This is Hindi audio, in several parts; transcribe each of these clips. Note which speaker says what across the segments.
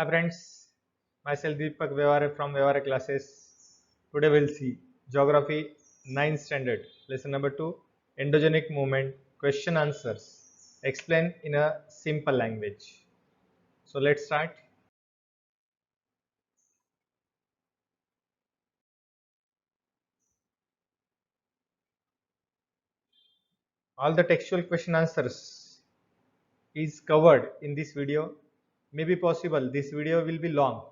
Speaker 1: Hi friends, myself Deepak Vyavare from Vyavare classes. Today we'll see Geography 9th standard, lesson number 2, Endogenic movement, question answers, explain in a simple language. So let's start. All the textual question answers is covered in this video. Maybe possible this video will be long.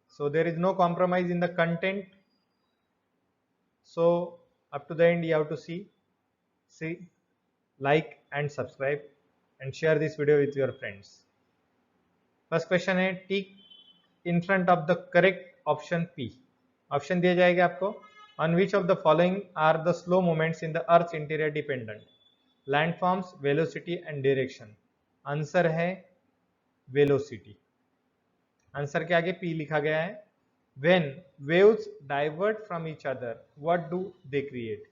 Speaker 1: So there is no compromise in the content. So up to the end you have to see, like and subscribe and share this video with your friends. First question है tick in front of the correct option P. Option दिया जाएगा आपको. On which of the following are the slow movements in the Earth's interior dependent? Landforms, velocity and direction. Answer है velocity. आंसर के आगे P लिखा गया है. When waves divert from each other, what do they create?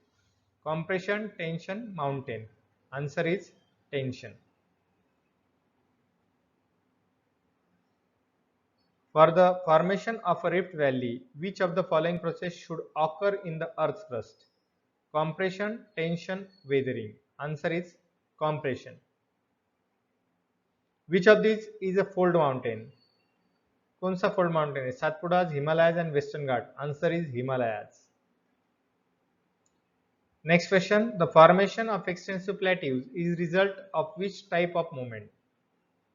Speaker 1: Compression, tension, mountain. Answer is tension. For the formation of a rift valley, which of the following process should occur in the Earth's crust? Compression, tension, weathering. Answer is compression. Which of these is a fold mountain? कौन सा fold mountain है? Satpuras, Himalayas and Western Ghats. Answer is Himalayas. Next question. The formation of extensive plateaus is result of which type of movement?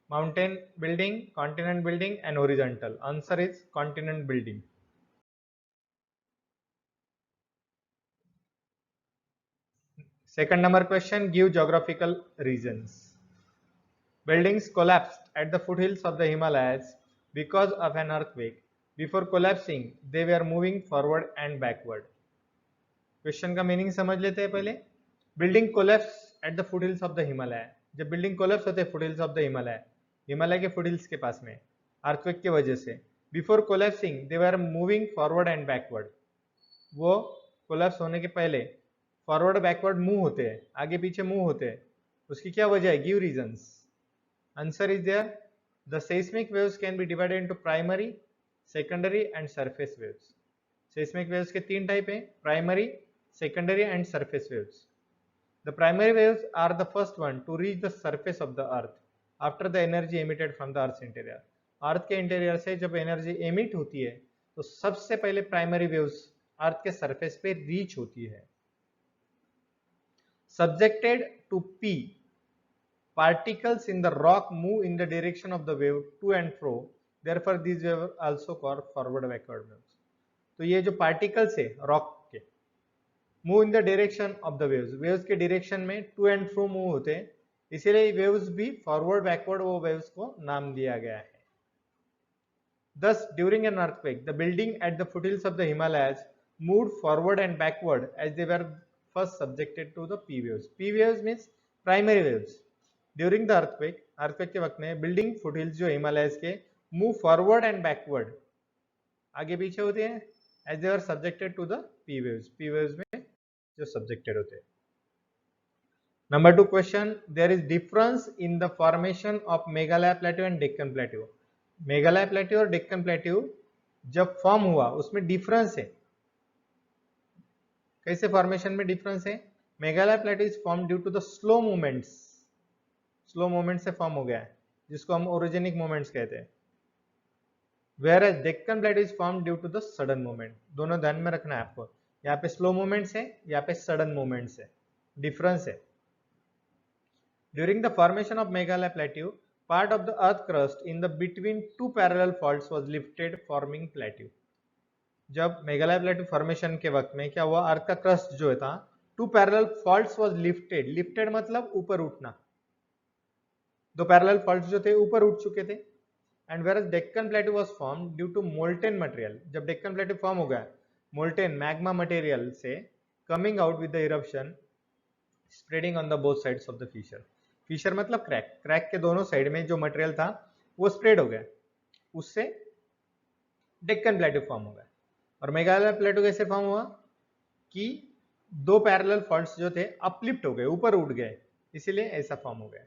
Speaker 1: Mountain building, continent building and horizontal. Answer is continent building. Second number question, give geographical reasons. Buildings collapsed at the foothills of the Himalayas because of an earthquake. Before collapsing, they were moving forward and backward. Question का मीनिंग समझ लेते हैं पहले. Building collapse at the foothills of the Himalaya. जब बिल्डिंग कोलैप्स होते हैं foothills of the Himalaya, Himalaya के फुटहिल्स के पास में अर्थक्वेक की वजह से, before collapsing they were moving forward and backward. वो कोलैप्स होने के पहले फॉरवर्ड बैकवर्ड मूव होते हैं, आगे पीछे मूव होते हैं. उसकी क्या वजह है? Give reasons. Answer is there. The seismic waves can be divided into primary, secondary and surface waves. Seismic waves के तीन टाइप हैं, primary, secondary and surface waves. The primary waves are the first one to reach the surface of the earth after the energy emitted from the earth's interior. अर्थ के इंटीरियर से जब एनर्जी एमिट होती है तो सबसे पहले प्राइमरी वेव्स अर्थ के सरफेस पे रीच होती है. Subjected to P, particles in the rock move in the direction of the wave to and fro. Therefore, these waves also called forward backward waves. तो ये जो पार्टिकल्स है रॉक के, move in the direction of the waves, waves के डायरेक्शन में टू एंड फ्रो मूव होते हैं, इसीलिए वेव्स भी फॉरवर्ड बैकवर्ड वो वेव्स को नाम दिया गया है. Thus, during an earthquake, the building at the foothills of the Himalayas moved forward and backward as they were first subjected to the P waves. P waves means primary waves. During the earthquake, earthquake के वक्त में building foothills जो हिमालयस के move forward and backward, आगे पीछे होते हैं, as they were subjected to the P waves. P waves में जो सब्जेक्टेड होते हैं. Number 2 question, there is difference in the formation of Meghalaya plateau and Deccan plateau. Meghalaya plateau और डेक्कन प्लेट्यू जब फॉर्म हुआ उसमें डिफरेंस है. कैसे फॉर्मेशन में डिफरेंस है? Meghalaya plateau is form due to the slow movements. Slow movement से फॉर्म हो गया है, जिसको हम ओरिजिनिक मूवमेंट्स कहते हैं. Whereas Deccan plateau is form due to the sudden movement. दोनों ध्यान में रखना है आपको. यहाँ पे स्लो मूवमेंट्स है, यहाँ पे सडन मूवमेंट्स है, डिफरेंस है. During the formation of Meghalaya plateau, part of the earth crust in the between two parallel faults was lifted forming plateau. जब मेघालय प्लेट्यू फॉर्मेशन के वक्त में क्या हुआ? अर्थ का क्रस्ट जो था two parallel faults was lifted. Lifted मतलब ऊपर उठना. दो पैरेलल फॉल्ट्स जो थे ऊपर उठ चुके थे. And where Deccan plateau was form due to molten material. जब डेक्कन प्लेट्यू फॉर्म हो गया मोल्टेन मैग्मा मटेरियल से, coming out with the eruption, spreading on the both sides of the fissure. Fissure मतलब क्रैक. क्रैक के दोनों साइड में जो मटेरियल था वो स्प्रेड हो गया, उससे डेक्कन प्लेट्यू फॉर्म हो गया. और मेघालय प्लेट्यू कैसे फॉर्म हुआ? कि दो पैरेलल फॉल्ट्स जो थे अपलिफ्ट हो गए, ऊपर उठ गए, इसीलिए ऐसा फॉर्म हो गया.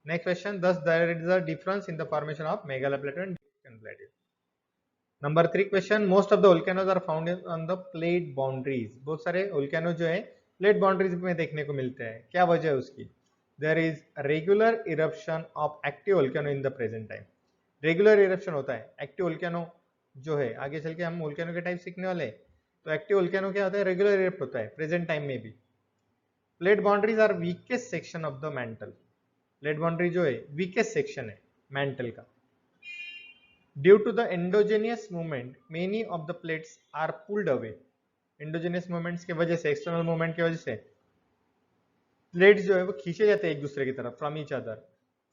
Speaker 1: Next question, thus there is a difference in the formation of Meghalaya plateau and plateau. Number 3 question, most of the volcanoes are found on the plate boundaries. बहुत सारे volcano जो है plate boundaries में देखने को मिलते हैं. क्या वजह है उसकी? There is a regular eruption of active volcano in the present time. Regular eruption होता है. Active volcano जो है, आगे चल के हम volcano के टाइप सीखने वाले हैं. तो एक्टिव volcano क्या होता है? रेगुलर इरप्ट होता है प्रेजेंट टाइम में भी. Plate boundaries are weakest section of the mantle. Plate boundary जो है वीकेस्ट सेक्शन है मेंटल का. Due to the endogenous movement many of the plates are pulled away. Endogenous movements की वजह से, एक्सटर्नल मूवमेंट की वजह से प्लेट्स जो है वो खींचे जाते हैं एक दूसरे की तरफ from each other.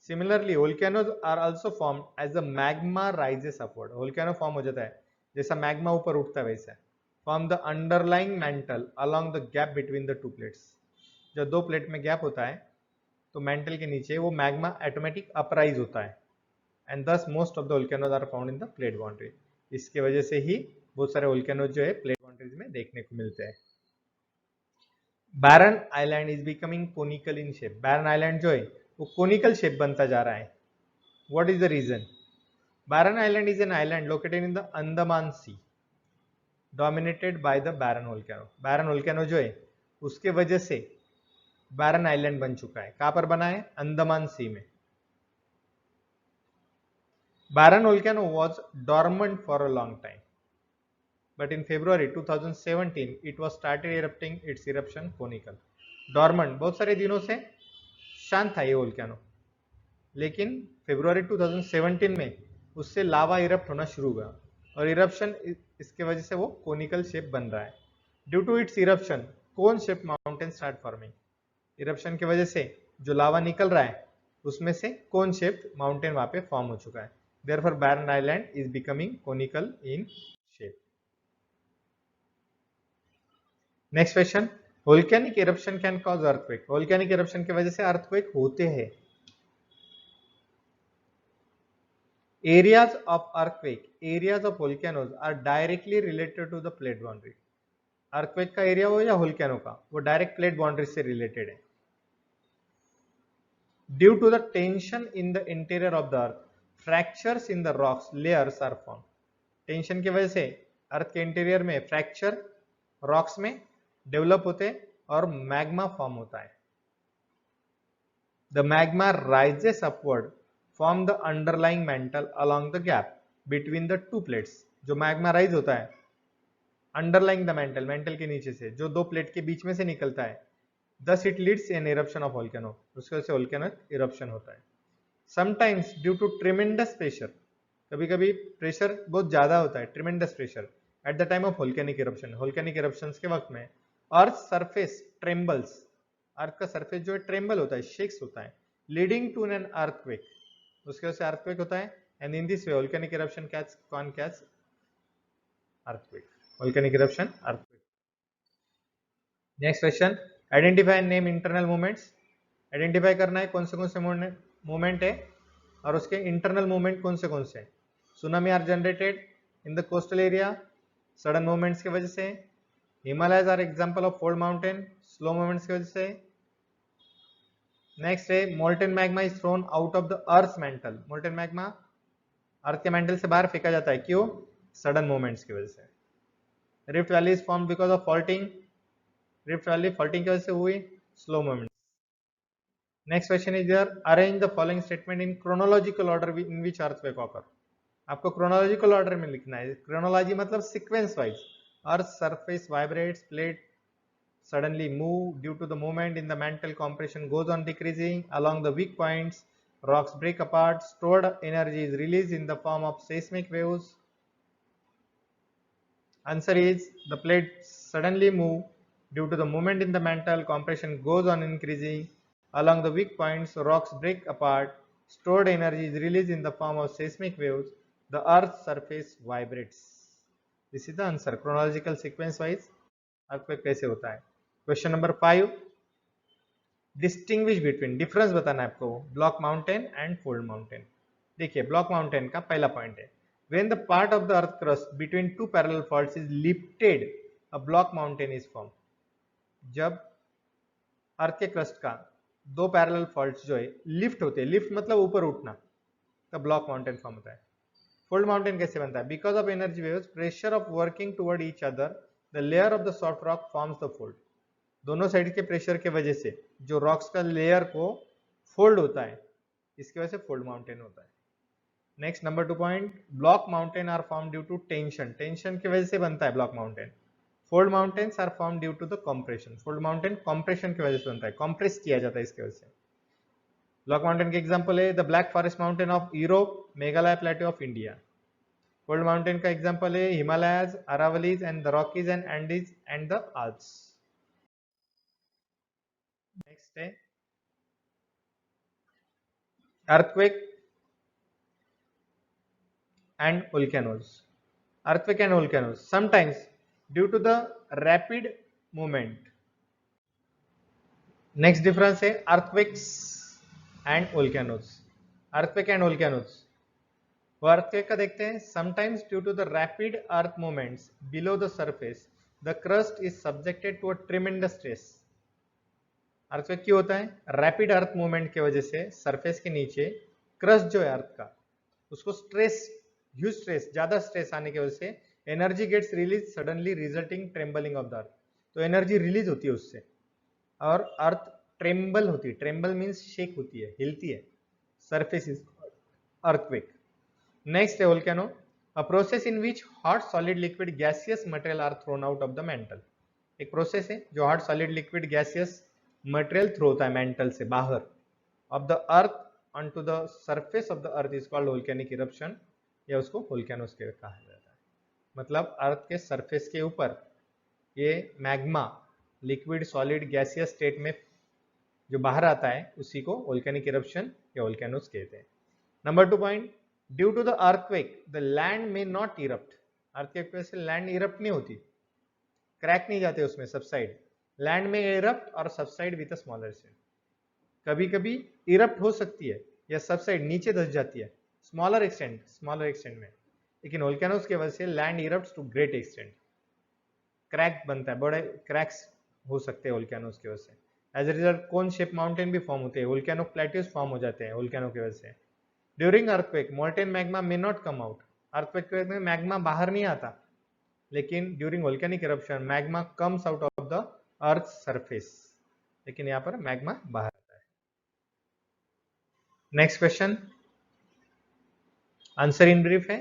Speaker 1: Similarly volcanoes are also formed as the magma rises upward. Volcano form हो जाता है जैसा मैग्मा ऊपर उठता है वैसा from the underlying mantle along the gap between the two plates. जब दो प्लेट में गैप होता है तो मेंटल के नीचे वो मैग्मा ऑटोमेटिक अपराइज होता है. And thus most of the volcanoes are found in the plate boundary. इसके वजह से ही बहुत सारे वोल्केनोज जो है प्लेट बाउंड्रीज में देखने को मिलते हैं. Barren Island is becoming conical in shape. Barren Island जो है वो कोनिकल शेप बनता जा रहा है. What is the reason? Barren Island is an island located in the Andaman sea dominated by the Barren volcano. Barren volcano जो है उसके वजह से बैरन आइलैंड बन चुका है. कहां पर बना है? अंडमान सी में. Barren volcano was dormant for a long time, but in February 2017 it was started erupting its eruption conical. Dormant बहुत सारे दिनों से शांत था ये वोल्केनो, लेकिन फरवरी 2017 में उससे लावा इरप्ट होना शुरू हुआ और इरप्शन इसके वजह से वो कोनिकल शेप बन रहा है. Due to its eruption cone shape mountain start forming. Eruption की वजह से जो लावा निकल रहा है उसमें से कोन शेप माउंटेन वहां पे फॉर्म हो चुका है. Therefore Barren Island is becoming conical in shape. Next question, volcanic eruption can cause earthquake. Volcanic eruption की वजह से अर्थक्वेक होते हैं. Areas of earthquake, areas of volcanoes are directly related to the plate boundary. earthquake का एरिया हो या volcano का, वो डायरेक्ट प्लेट बाउंड्री से रिलेटेड है. Due to the tension in the interior of the earth, fractures in the rocks layers are formed. Tension की वजह से अर्थ के इंटीरियर में फ्रैक्चर रॉक्स में डेवलप होते हैं और मैग्मा फॉर्म होता है. The magma rises upward from the underlying mantle along the gap between the two plates. जो मैग्मा राइज होता है अंडरलाइंग द मेंटल, मेंटल के नीचे से जो दो प्लेट के बीच में से निकलता है. Thus it leads in eruption of volcano. उसके वजह से volcanic eruption होता है. Sometimes due to tremendous pressure, कभी कभी प्रेशर बहुत ज्यादा होता है, tremendous pressure at the time of volcanic eruption. Volcanic eruptions के वक्त में अर्थ सरफेस ट्रेम्बल्स, अर्थ का सरफेस जो है ट्रेम्बल होता है, शेक्स होता है, लीडिंग टू एन अर्थक्वेक. उसके वजह से अर्थक्वेक होता है. And in this way volcanic eruption catch earthquake. Volcanic eruption earthquake. Next question, identify and name internal movements. Identify करना है कौन से मूवमेंट है और उसके इंटरनल मूवमेंट कौन से हैं. Tsunami are generated in the coastal area sudden movements की वजह से. Himalayas are example of fold mountain slow movements की वजह से. नेक्स्ट है molten magma is thrown out of the earth mantle. Molten magma earth के मेंटल से बाहर फेंका जाता है, क्यों? सडन मूवमेंट्स की वजह से. Rift valley is formed because of faulting. Rift valley faulting की वजह से हुई slow movement. Next question is here, arrange the following statement in chronological order in which earthquake occur. आपको क्रोनोलॉजिकल ऑर्डर में लिखना है. क्रोनोलॉजी मतलब sequence wise. Earth surface vibrates, plate suddenly move due to the movement in the mantle, compression goes on decreasing along the weak points, rocks break apart, stored energy is released in the form of seismic waves. Answer is the plates suddenly move due to the movement in the mantle, compression goes on increasing along the weak points, rocks break apart, stored energy is released in the form of seismic waves, the earth's surface vibrates. This is the answer. Chronological sequence wise earthquake कैसे होता है. Question number 5, distinguish between, difference बताना है आपको block mountain and fold mountain. देखिए ब्लॉक माउंटेन का पहला पॉइंट है, when the part of the earth crust between two parallel faults is lifted a block mountain is form. जब अर्थ के क्रस्ट का दो पैरेलल फॉल्ट्स जो है लिफ्ट होते हैं, लिफ्ट मतलब ऊपर उठना, तब ब्लॉक माउंटेन फॉर्म होता है. फोल्ड माउंटेन कैसे बनता है? Because of energy waves pressure of working toward each other the layer of the soft rock forms the fold. दोनों साइड के प्रेशर के वजह से जो रॉक्स का लेयर को फोल्ड होता है, इसकी वजह से फोल्ड माउंटेन होता है। Next number 2 point, block mountain are form due to tension. Tension की वजह से बनता है block mountain. Fold mountains are form due to the compression. Fold mountain compression की वजह से बनता है, कंप्रेस किया जाता है इसकी वजह से। ब्लॉक माउंटेन के एग्जांपल है the Black Forest mountain of Europe, Meghalaya plateau of India. Fold mountain का एग्जांपल है Himalayas, Aravallis and the Rockies and Andes and the Alps. Next है earthquake and volcanoes. Earthquake and volcanoes sometimes due to the rapid movement. Next difference है earthquakes and volcanoes. Earthquake and volcanoes, वो earthquake का देखते हैं। sometimes due to the rapid earth movements below the surface the crust is subjected to a tremendous stress. earthquake क्यों होता है? rapid earth movement की वजह से सरफेस के नीचे क्रस्ट जो है अर्थ का, उसको स्ट्रेस, ह्यूज स्ट्रेस, ज्यादा स्ट्रेस आने की वजह से energy gets release suddenly resulting trembling of the earth. तो एनर्जी रिलीज होती है उससे और अर्थ ट्रेम्बल होती है। ट्रेम्बल मीन्स शेक होती है, हिलती है। Surface is earthquake. नेक्स्ट है volcano, a process in which hot solid liquid gaseous material are thrown out of the mantle. एक प्रोसेस है जो hot solid liquid gaseous material throw होता है मेंटल से बाहर of the earth onto the surface of the earth is called volcanic eruption, या उसको वोल्केनोस के कहा जाता है। मतलब अर्थ के सरफेस के ऊपर ये magma liquid solid gaseous state में जो बाहर आता है उसी को वोल्केनिक इरप्शन या वोल्केनोस कहते हैं। Number 2 point, due to the earthquake the land may not erupt. Earthquake वजह से लैंड इरप्ट नहीं होती, क्रैक नहीं जाते उसमें, सबसाइड। लैंड में इरप्ट और subside with a smaller shell. कभी कभी इरप्ट हो सकती है या सबसाइड नीचे धस जाती है, स्मॉलर एक्सटेंट में। लेकिन वोल्केनोस की वजह से land erupts to great extent, crack बनता है, बड़े क्रैक्स हो सकते हैं वोल्केनोस की वजह से। As a result cone shape mountain भी फॉर्म होते हैं, वोल्केनो प्लेट्यूज फॉर्म हो जाते हैं वोल्केनो की वजह से। During earthquake molten magma may not come out. Earthquake में मैग्मा बाहर नहीं आता, लेकिन during volcanic eruption magma comes out of the earth surface, लेकिन यहाँ पर मैग्मा बाहर। Next question, answer in brief है,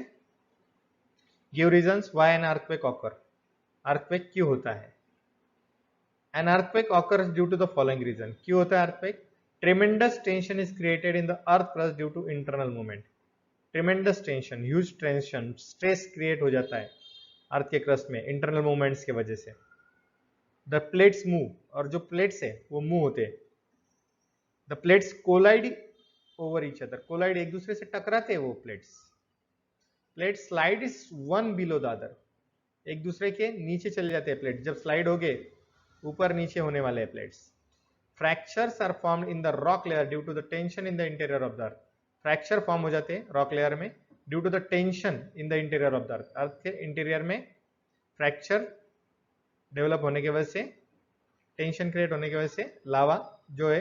Speaker 1: give reasons why an earthquake occur. Earthquake क्यों होता है? An earthquake occurs due to the following reason. क्यों होता है earthquake? Tremendous tension is created in the earth crust due to internal movement. Tremendous tension, huge tension, stress create हो जाता है अर्थ के क्रस्ट में इंटरनल मूवमेंट्स की वजह से। द प्लेट्स मूव, और जो प्लेट्स है वो मूव होते हैं। The plates collide over each other, collide एक दूसरे से टकराते हैं वो plates. Plate slide is one below the other, एक दूसरे के नीचे चले जाते हैं प्लेट। जब स्लाइड हो गए ऊपर नीचे होने वाले हैं plates. Fractures are formed in the rock layer due to the tension in the interior of the earth. Fracture form हो जाते हैं रॉक लेयर में due to the tension in the interior of the earth. Earth के इंटीरियर में फ्रैक्चर डेवलप होने की वजह से, टेंशन क्रिएट होने की वजह से लावा जो है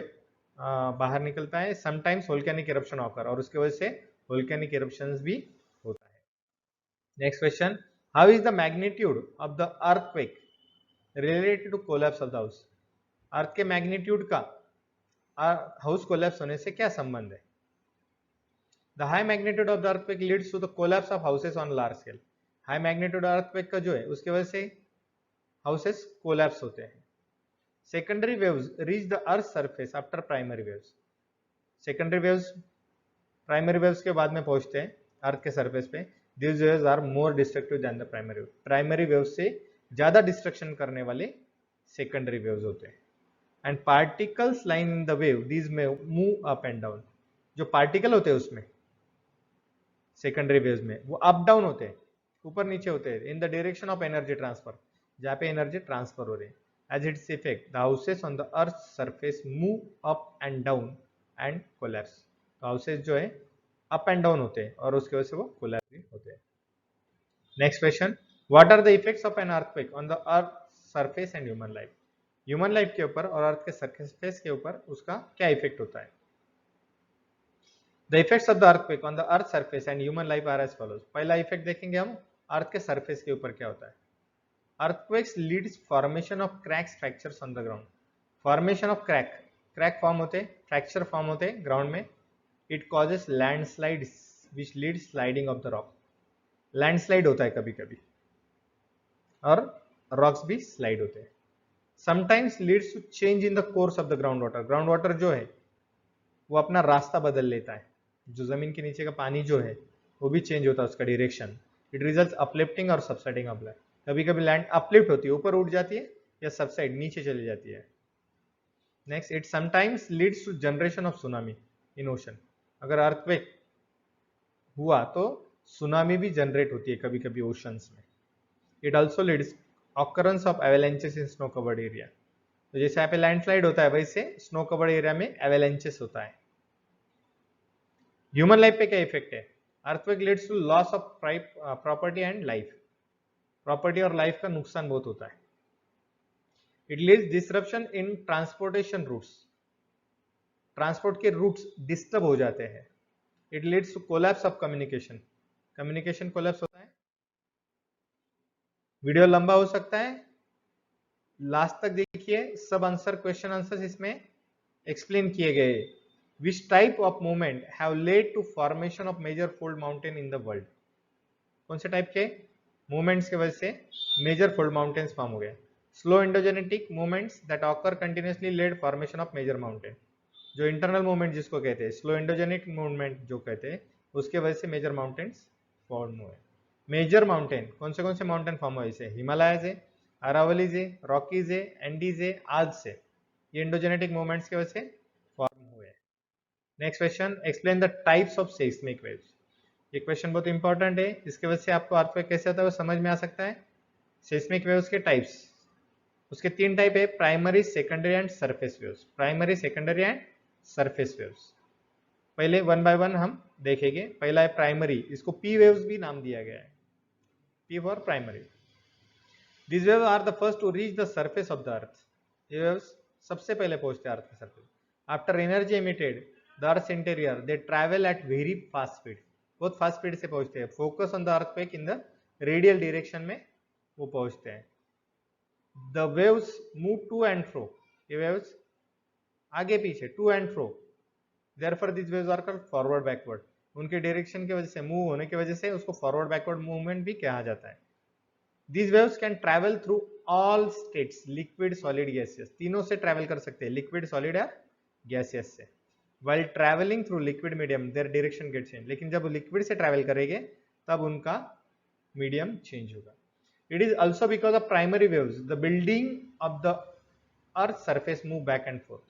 Speaker 1: बाहर निकलता है। समटाइम्स वोल्केनिक इरप्शन ऑकर, और उसकी वजह से वोल्केनिक इरप्शंस भी होता है। Next question, how is the magnitude of the earthquake related to collapse of the house. Earth के मैग्नीट्यूड का हाउस कोलैप्स होने से क्या संबंध है? The high magnitude of the earthquake leads to the collapse of houses on large scale. High magnitude earthquake का जो है उसकी वजह से हाउसेस कोलैप्स होते हैं। Secondary waves reach the earth surface after primary waves. Secondary waves primary waves के बाद में पहुंचते हैं अर्थ के सरफेस पे। These waves are more destructive than the primary wave. Primary waves से ज्यादा डिस्ट्रक्शन करने वाले सेकेंडरी वेव्स होते हैं। And particles line in the wave these में मूव अप एंड डाउन। जो पार्टिकल होते हैं उसमें सेकेंडरी वेव्स में वो अप डाउन होते हैं, ऊपर नीचे होते हैं in the direction of energy transfer, जहाँ पे एनर्जी ट्रांसफर हो रही है। As its effect the houses on the earth surface move up and down and collapse. Houses जो है अप एंड डाउन होते हैं और उसकी वजह से वो कोलैप्स भी होते हैं। Next question, what are the effects of an earthquake on the earth surface and human life. Human life के ऊपर और अर्थ के सरफेस के ऊपर उसका क्या इफेक्ट होता है? The effects of the earthquake on the earth surface and human life are as follows. पहला इफेक्ट देखेंगे हम, अर्थ के सरफेस के ऊपर क्या होता है। Earthquakes leads formation of cracks fractures on the ground. Formation of crack form होते, फ्रैक्चर फॉर्म होते ग्राउंड में। It causes landslides which lead sliding of the rock. Landslide होता है कभी कभी, और रॉक्स भी स्लाइड होते हैं। Sometimes leads to change in the course of the ground water. Ground water जो है वो अपना रास्ता बदल लेता है, जो जमीन के नीचे का पानी जो है वो भी चेंज होता है उसका डायरेक्शन। इट रिजल्ट्स अपलिफ्टिंग और सबसाइडिंग ऑफ लैंड। कभी कभी लैंड अपलिफ्ट होती है, ऊपर उठ जाती है, या सबसाइड नीचे चली जाती है। Next, it sometimes leads to generation of tsunami in ocean. अगर अर्थक्वेक हुआ तो सुनामी भी जनरेट होती है कभी कभी ओशंस में। It also leads occurrence of avalanches in snow covered area. तो जैसे यहाँ पे लैंडस्लाइड होता है वैसे स्नो कवर्ड एरिया में एवेलेंचेस होता है। ह्यूमन लाइफ पे क्या इफेक्ट है। Earthquake leads to loss of property and life. Property और लाइफ का नुकसान बहुत होता है। It leads disruption in transportation routes. Transport के रूट्स डिस्टर्ब हो जाते हैं। It leads to collapse of communication. Communication collapse होता है। वीडियो लंबा हो सकता है, लास्ट तक देखिए, सब आंसर क्वेश्चन आंसर्स इसमें एक्सप्लेन किए गए। Which type of movement have led to formation of major fold mountain in the world. कौन से टाइप के मूवमेंट्स की वजह से मेजर फोल्ड माउंटेन्स फॉर्म हो गए। Slow endogenetic movements that occur continuously led formation of major mountain. जो इंटरनल मूवमेंट जिसको कहते हैं स्लो एंडोजेनिक मूवमेंट जो कहते हैं, उसके वजह से मेजर माउंटेन्स फॉर्म हुए। मेजर माउंटेन कौन से माउंटेन फॉर्म हुए, इसे हिमालयज है, अरावलीज है, रॉकीज है, एंडीज है, आज से। ये एंडोजेनेटिक मूवमेंट्स की वजह से फॉर्म हुए। Next question, explain the types of seismic waves. ये क्वेश्चन बहुत इंपॉर्टेंट है, इसके वजह से आपको अर्थक्वेक कैसे होता है वो समझ में आ सकता है। सेस्मिक वेव्स के टाइप्स, उसके 3 टाइप है, primary, secondary and surface waves. Primary, secondary and surface waves. पहले वन बाय वन हम देखेंगे। पहला है प्राइमरी, इसको पी वेव्स भी नाम दिया गया है, P for primary. These waves are the first to reach the surface of the earth. ये waves सबसे पहले पहुंचते हैं अर्थ के surface. After energy emitted, the earth's interior, they travel at very fast speed. बहुत फास्ट स्पीड से पहुंचते हैं। Focus on the earthquake in the radial direction में वो पहुंचते हैं। The waves move to and fro. ये waves आगे पीछे to and fro. Therefore these waves are called forward backward. उनके डायरेक्शन की वजह से, मूव होने की वजह से उसको फॉरवर्ड बैकवर्ड मूवमेंट भी कहा जाता है। These waves can travel through all states, liquid, solid, gaseous. तीनों से ट्रैवल कर सकते हैं, लिक्विड, सॉलिड या गैसियस से। While traveling through liquid medium, their direction gets changed. लेकिन जब लिक्विड से ट्रैवल करेंगे तब उनका मीडियम चेंज होगा। It is also because of primary waves, the building of the earth surface move back and forth.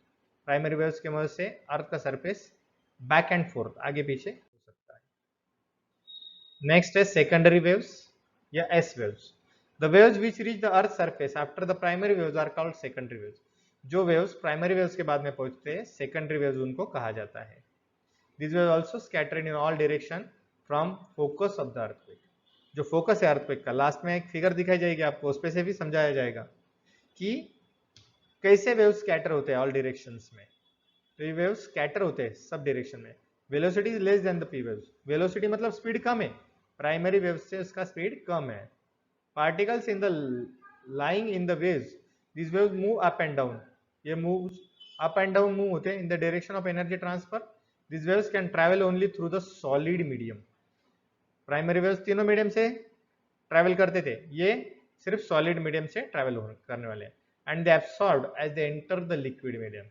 Speaker 1: Primary waves की मदद से अर्थ का सरफेस बैक एंड फोर्थ, आगे पीछे हो सकता है। नेक्स्ट है सेकेंडरी वेव्स या S waves. The waves which reach the earth's surface after the primary waves are called secondary waves. जो waves प्राइमरी वेव्स के बाद में पहुंचते हैं, सेकेंडरी वेव्स उनको कहा जाता है। These waves also scattered in all direction from focus of the earthquake. जो फोकस है अर्थक्वेक का, लास्ट में एक फिगर दिखाई जाएगी आपको, उस पे से भी समझाया जाएगा कि कैसे वेव्स स्कैटर होते हैं ऑल डायरेक्शंस में। तो ये वेव्स स्कैटर होते हैं सब डायरेक्शन में। Velocity is less than the P waves. Velocity मतलब स्पीड कम है, प्राइमरी वेव्स से उसका स्पीड कम है। Particles in the lying in the waves, these waves move up and down. ये moves up and down move होते हैं in the direction of energy transfer. These waves can travel only through the solid medium. Primary waves तीनों मीडियम से ट्रैवल करते थे, ये सिर्फ सॉलिड मीडियम से ट्रैवल करने वाले हैं। And they absorbed as they enter the liquid medium.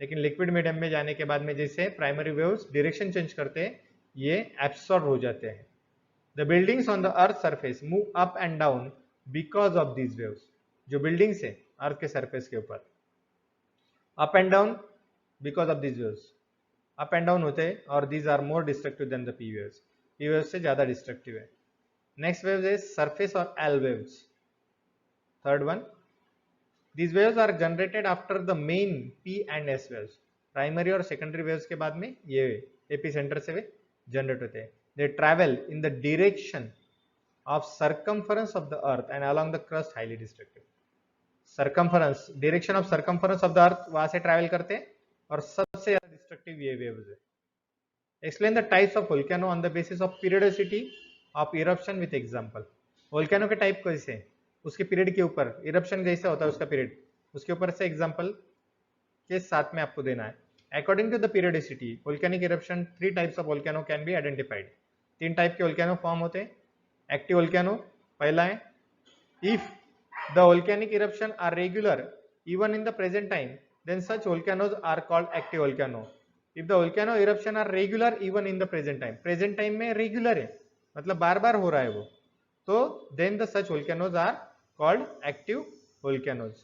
Speaker 1: लेकिन लिक्विड मीडियम में जाने के बाद में जैसे प्राइमरी वेव्स डायरेक्शन चेंज करते हैं, ये एब्सॉर्ब हो जाते हैं। The buildings on the earth surface move up and down because of these waves. जो buildings है अर्थ के सरफेस के ऊपर, up and down because of these waves. up and down होते हैं और these are more destructive than the P waves. P waves से ज़्यादा destructive है। Next waves है surface और L waves. Third one, these waves are generated after the main P and S waves. Primary और secondary waves के बाद में ये epicenter से वे generate होते हैं। They travel in the direction of circumference of the earth and along the crust highly destructive. Circumference, direction of circumference of the earth वहां से travel करते हैं और सबसे ज्यादा destructive ये waves है। Explain the types of volcano on the basis of periodicity of eruption with example. Volcano के टाइप कैसे, उसके पीरियड के ऊपर, इरप्शन जैसा होता है उसका पीरियड, उसके ऊपर से एग्जांपल के साथ में आपको देना है। According to the periodicity volcanic eruption 3 types of volcano can be identified. 3 type के वोल्केनो फॉर्म होते हैं। एक्टिव वोल्केनो पहला है, if the volcanic eruption are regular even in the present time then such volcanoes are called active volcano. If the volcano eruption are regular even in the present time में रेगुलर है मतलब बार बार हो रहा है वो, तो then the such volcanoes are called active volcanoes.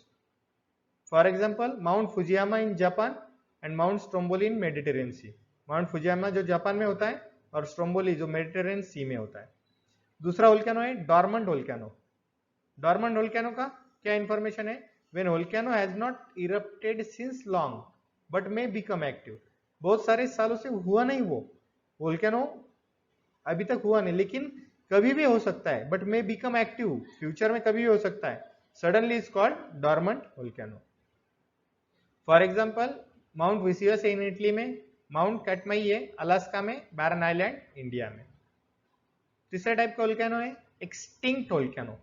Speaker 1: For example Mount Fujiyama in Japan and Mount Stromboli in Mediterranean Sea. Mount Fujiyama जो जापान में होता है और स्ट्रोम्बोली जो मेडिटेरियन सी में होता है। दूसरा वोल्केनो है डॉर्मेंट वोल्केनो। डॉर्मेंट वोल्केनो का क्या इंफॉर्मेशन है, when volcano has not erupted since long but may become active. बहुत सारे सालों से हुआ नहीं वो वोल्केनो, अभी तक हुआ नहीं लेकिन कभी भी हो सकता है, but may become active, future में कभी भी हो सकता है, suddenly is called dormant volcano. For example mount Vesuvius in Italy में, माउंट कैटमई है अलास्का में, बैरन आइलैंड इंडिया में। तीसरा टाइप का वोल्केनो है एक्सटिंक्ट वोल्केनो।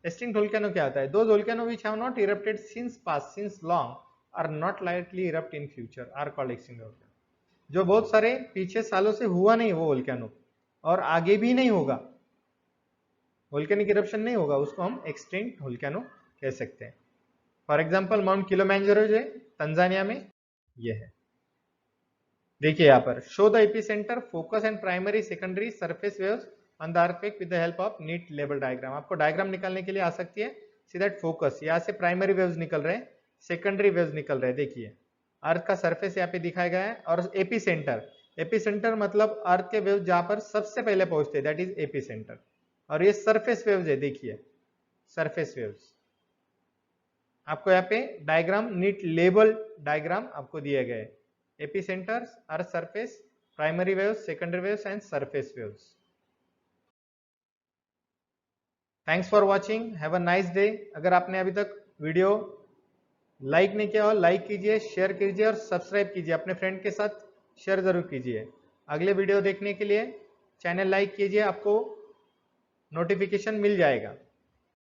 Speaker 1: एक्सटिंक्ट वोल्केनो क्या होता है, those volcano which have not erupted since past since long are not likely erupt in future are called extinct volcano. जो बहुत सारे पीछे सालों से हुआ नहीं वो वोल्केनो और आगे भी नहीं होगा, वोल्केनिक इरप्शन नहीं होगा, उसको हम एक्सटिंक्ट वोल्केनो कह सकते हैं। फॉर एग्जाम्पल माउंट किलिमांजारो जो है तंजानिया में, ये है। देखिए यहाँ पर show the epicentre, focus and primary secondary surface waves on the earthquake with the help of neat label diagram. आपको डायग्राम निकालने के लिए आ सकती है। सी दैट फोकस, यहाँ से प्राइमरी वेव्स निकल रहे हैं, सेकेंडरी वेव्स निकल रहे हैं। देखिए अर्थ का सरफेस यहाँ पे दिखाया गया है और एपिसेंटर, एपिसेंटर मतलब अर्थ के वेव्स जहां पर सबसे पहले पहुंचते हैं, दैट इज एपिसेंटर। और ये सरफेस वेव्स है, देखिए सरफेस वेव्स। आपको यहाँ पे डायग्राम, नीट लेबल डायग्राम आपको दिए गए, epicentres, earth surface, primary waves, secondary waves and surface waves. Thanks for watching, have a nice day. अगर आपने अभी तक वीडियो लाइक नहीं किया हो लाइक कीजिए, शेयर कीजिए और सब्सक्राइब कीजिए, अपने फ्रेंड के साथ शेयर जरूर कीजिए। अगले वीडियो देखने के लिए चैनल लाइक कीजिए, आपको नोटिफिकेशन मिल जाएगा।